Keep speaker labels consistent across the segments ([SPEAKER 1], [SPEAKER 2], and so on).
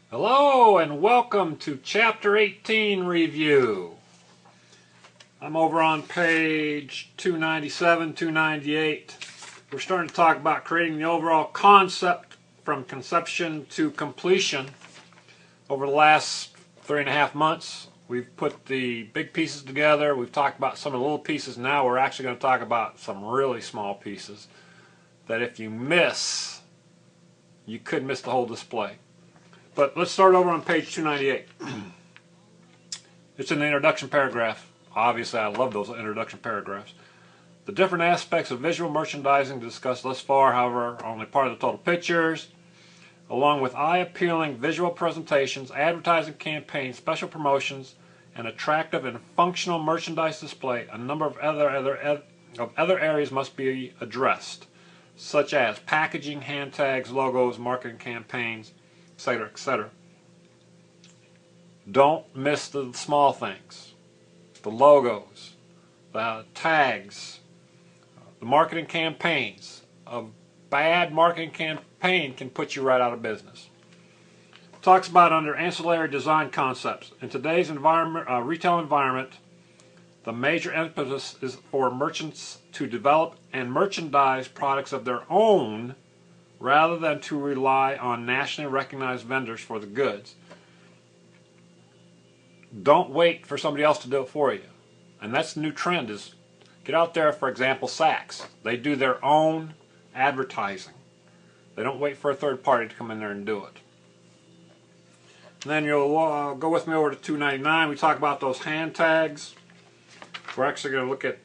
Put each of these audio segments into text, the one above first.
[SPEAKER 1] Hello and welcome to Chapter 18 review. I'm over on page 297, 298. We're starting to talk about creating the overall concept from conception to completion. Over the last 3.5 months, we've put the big pieces together. We've talked about some of the little pieces. Now we're actually going to talk about some really small pieces that if you miss, you could miss the whole display. But let's start over on page 298. It's in the introduction paragraph. Obviously, I love those introduction paragraphs. The different aspects of visual merchandising discussed thus far, however, are only part of the total pictures. Along with eye-appealing visual presentations, advertising campaigns, special promotions, and attractive and functional merchandise display, a number of other areas must be addressed, such as packaging, hand tags, logos, marketing campaigns, etc., etc. Don't miss the small things. The logos, the tags, the marketing campaigns. A bad marketing campaign can put you right out of business. Talks about under ancillary design concepts. In today's retail environment, the major emphasis is for merchants to develop and merchandise products of their own rather than to rely on nationally recognized vendors for the goods. Don't wait for somebody else to do it for you. And that's the new trend, is get out there. For example, Saks. They do their own advertising. They don't wait for a third party to come in there and do it. And then you'll go with me over to 299. We talk about those hand tags. We're actually going to look at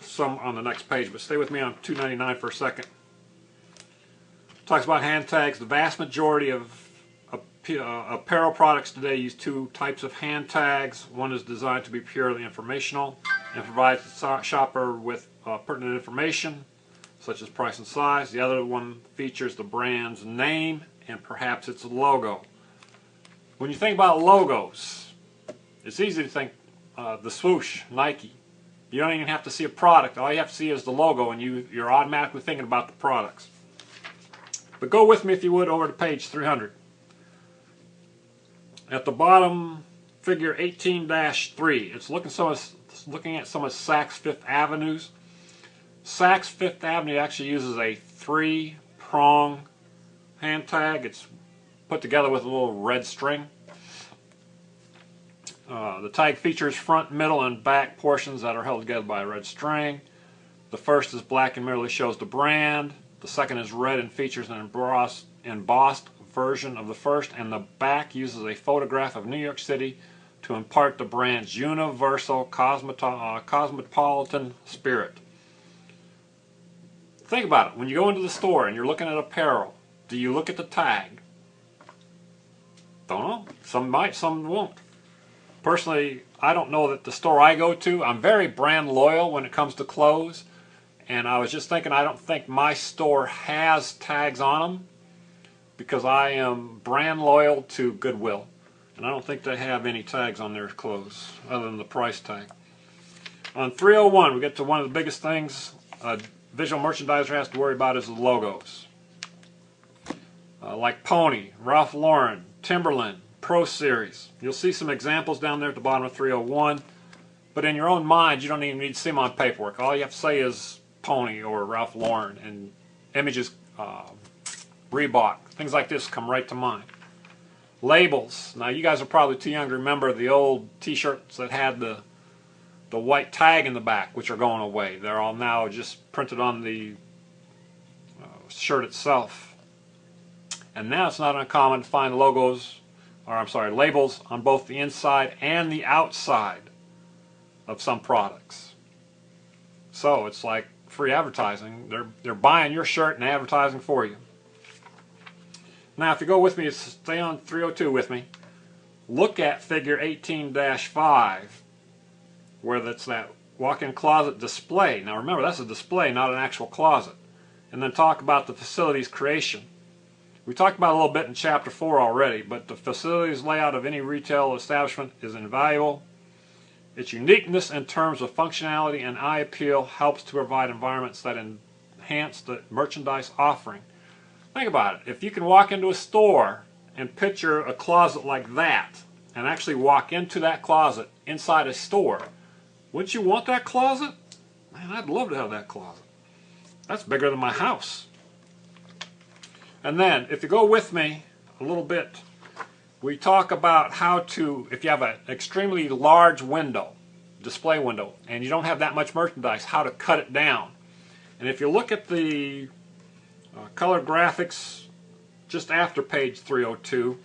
[SPEAKER 1] some on the next page, but stay with me on 299 for a second. Talks about hand tags. The vast majority of apparel products today use two types of hand tags. One is designed to be purely informational and provides the shopper with pertinent information such as price and size. The other one features the brand's name and perhaps its logo. When you think about logos, it's easy to think the swoosh, Nike. You don't even have to see a product. All you have to see is the logo and you're automatically thinking about the products. But go with me, if you would, over to page 300. At the bottom, figure 18-3. It's looking at some of Saks Fifth Avenues. Saks Fifth Avenue actually uses a 3-prong hand tag. It's put together with a little red string. The tag features front, middle, and back portions that are held together by a red string. The first is black and merely shows the brand. The second is red and features an embossed version of the first, and the back uses a photograph of New York City to impart the brand's universal cosmopolitan spirit. Think about it. When you go into the store and you're looking at apparel, do you look at the tag? Don't know. Some might, some won't. Personally, I don't know that the store I go to, I'm very brand loyal when it comes to clothes. And I was just thinking, I don't think my store has tags on them because I am brand loyal to Goodwill. And I don't think they have any tags on their clothes other than the price tag. On 301, we get to one of the biggest things a visual merchandiser has to worry about is the logos. Like Pony, Ralph Lauren, Timberland, Pro Series. You'll see some examples down there at the bottom of 301. But in your own mind, you don't even need to see them on paperwork. All you have to say is Pony or Ralph Lauren, and images, Reebok, things like this come right to mind. Labels. Now you guys are probably too young to remember the old t-shirts that had the white tag in the back, which are going away. They're all now just printed on the shirt itself. And now it's not uncommon to find labels on both the inside and the outside of some products. So it's like free advertising. They're buying your shirt and advertising for you. Now if you go with me, stay on 302 with me, look at figure 18-5 where that's that walk-in closet display. Now remember, that's a display, not an actual closet. And then talk about the facility's creation. We talked about it a little bit in chapter 4 already, but the facility's layout of any retail establishment is invaluable. Its uniqueness in terms of functionality and eye appeal helps to provide environments that enhance the merchandise offering. Think about it. If you can walk into a store and picture a closet like that and actually walk into that closet inside a store, wouldn't you want that closet? Man, I'd love to have that closet. That's bigger than my house. And then, if you go with me a little bit, we talk about how to, if you have an extremely large window, display window, and you don't have that much merchandise, how to cut it down. And if you look at the color graphics just after page 302,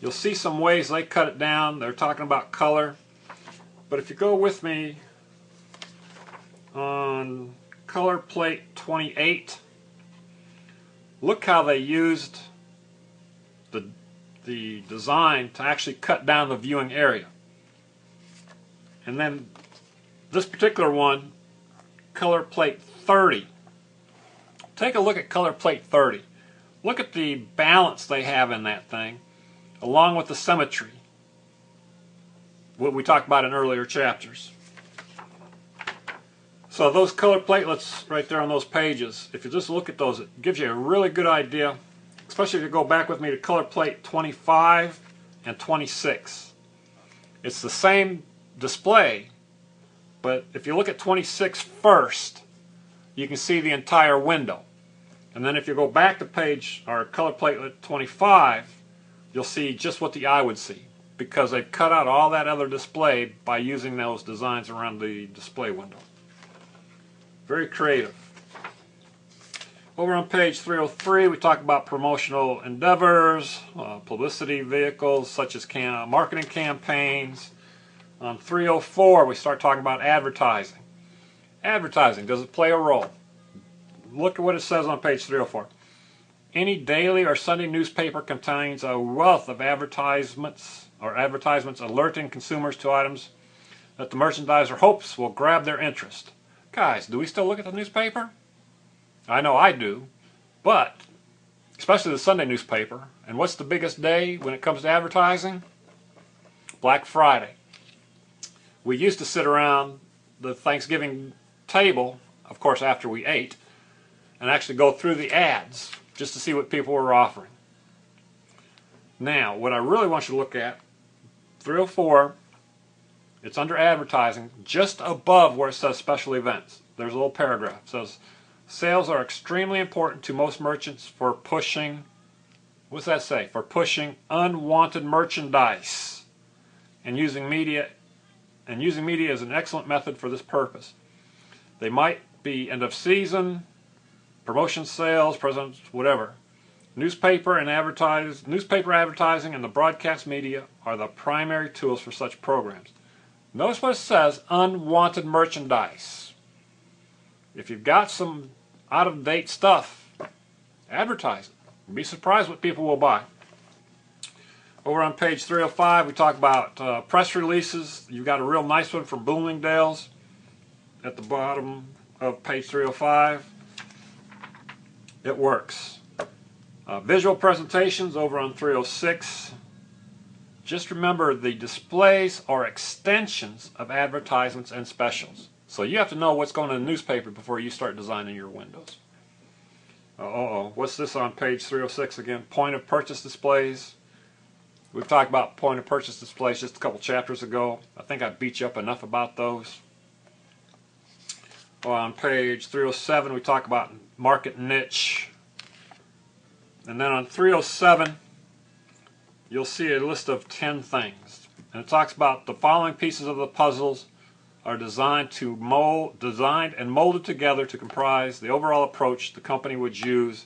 [SPEAKER 1] you'll see some ways they cut it down. They're talking about color. But if you go with me on color plate 28, look how they used the design to actually cut down the viewing area. And then this particular one, color plate 30. Take a look at color plate 30. Look at the balance they have in that thing, along with the symmetry, what we talked about in earlier chapters. So those color platelets right there on those pages, if you just look at those, it gives you a really good idea, especially if you go back with me to color plate 25 and 26. It's the same display, but if you look at 26 first, you can see the entire window. And then if you go back to page or color platelet 25, you'll see just what the eye would see, because they've cut out all that other display by using those designs around the display window. Very creative. Over on page 303, we talk about promotional endeavors, publicity vehicles such as marketing campaigns. On 304, we start talking about advertising. Advertising, does it play a role? Look at what it says on page 304. Any daily or Sunday newspaper contains a wealth of advertisements alerting consumers to items that the merchandiser hopes will grab their interest. Guys, do we still look at the newspaper? I know I do, but especially the Sunday newspaper. And what's the biggest day when it comes to advertising? Black Friday. We used to sit around the Thanksgiving table, of course after we ate, and actually go through the ads just to see what people were offering. Now, what I really want you to look at, 304, it's under advertising, just above where it says special events. There's a little paragraph. It says, sales are extremely important to most merchants for pushing, what's that say? For pushing unwanted merchandise. And using media is an excellent method for this purpose. They might be end of season, promotion sales, presents, whatever. Newspaper advertising and the broadcast media are the primary tools for such programs. Notice what it says, unwanted merchandise. If you've got some out-of-date stuff, advertise it. You'll be surprised what people will buy. Over on page 305, we talk about press releases. You've got a real nice one from Bloomingdale's at the bottom of page 305. It works. Visual presentations over on 306. Just remember, the displays are extensions of advertisements and specials. So you have to know what's going in the newspaper before you start designing your windows. What's this on page 306 again? Point of purchase displays. We've talked about point of purchase displays just a couple chapters ago. I think I beat you up enough about those. On page 307, we talk about market niche. And then on 307, you'll see a list of 10 things. And it talks about the following pieces of the puzzles are designed and molded together to comprise the overall approach the company would use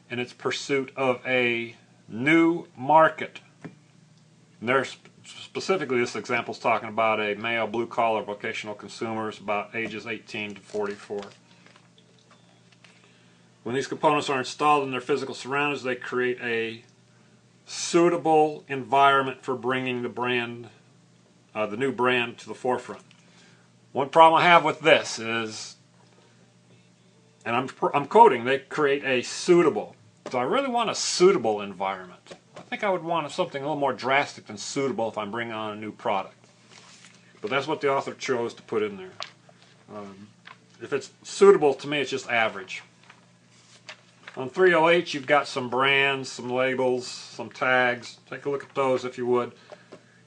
[SPEAKER 1] in its pursuit of a new market. And there's specifically, this example is talking about a male blue-collar vocational consumers about ages 18 to 44. When these components are installed in their physical surroundings, they create a suitable environment for bringing the new brand to the forefront. One problem I have with this is, and I'm quoting, they create a suitable. So I really want a suitable environment. I think I would want something a little more drastic than suitable if I'm bringing on a new product. But that's what the author chose to put in there. If it's suitable, to me it's just average. On 308, you've got some brands, some labels, some tags. Take a look at those if you would.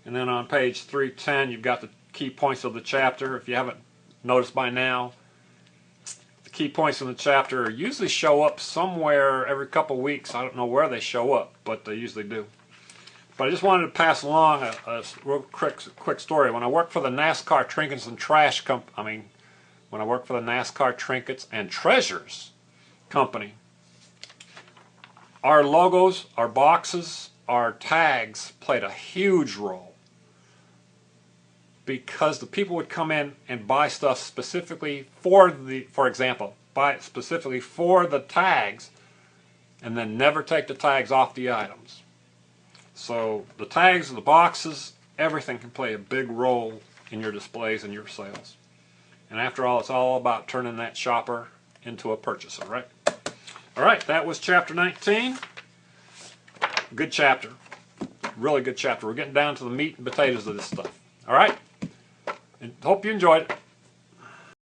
[SPEAKER 1] And then on page 310, you've got the key points of the chapter. If you haven't noticed by now, the key points in the chapter usually show up somewhere every couple weeks. I don't know where they show up, but they usually do. But I just wanted to pass along a real quick story. When I worked for the NASCAR Trinkets and Trash Company, when I worked for the NASCAR Trinkets and Treasures Company, our logos, our boxes, our tags played a huge role, because the people would come in and buy stuff specifically for example, buy it specifically for the tags, and then never take the tags off the items. So the tags, the boxes, everything can play a big role in your displays and your sales. And after all, it's all about turning that shopper into a purchaser, right? All right, that was chapter 19. Good chapter. Really good chapter. We're getting down to the meat and potatoes of this stuff. All right? And hope you enjoyed it.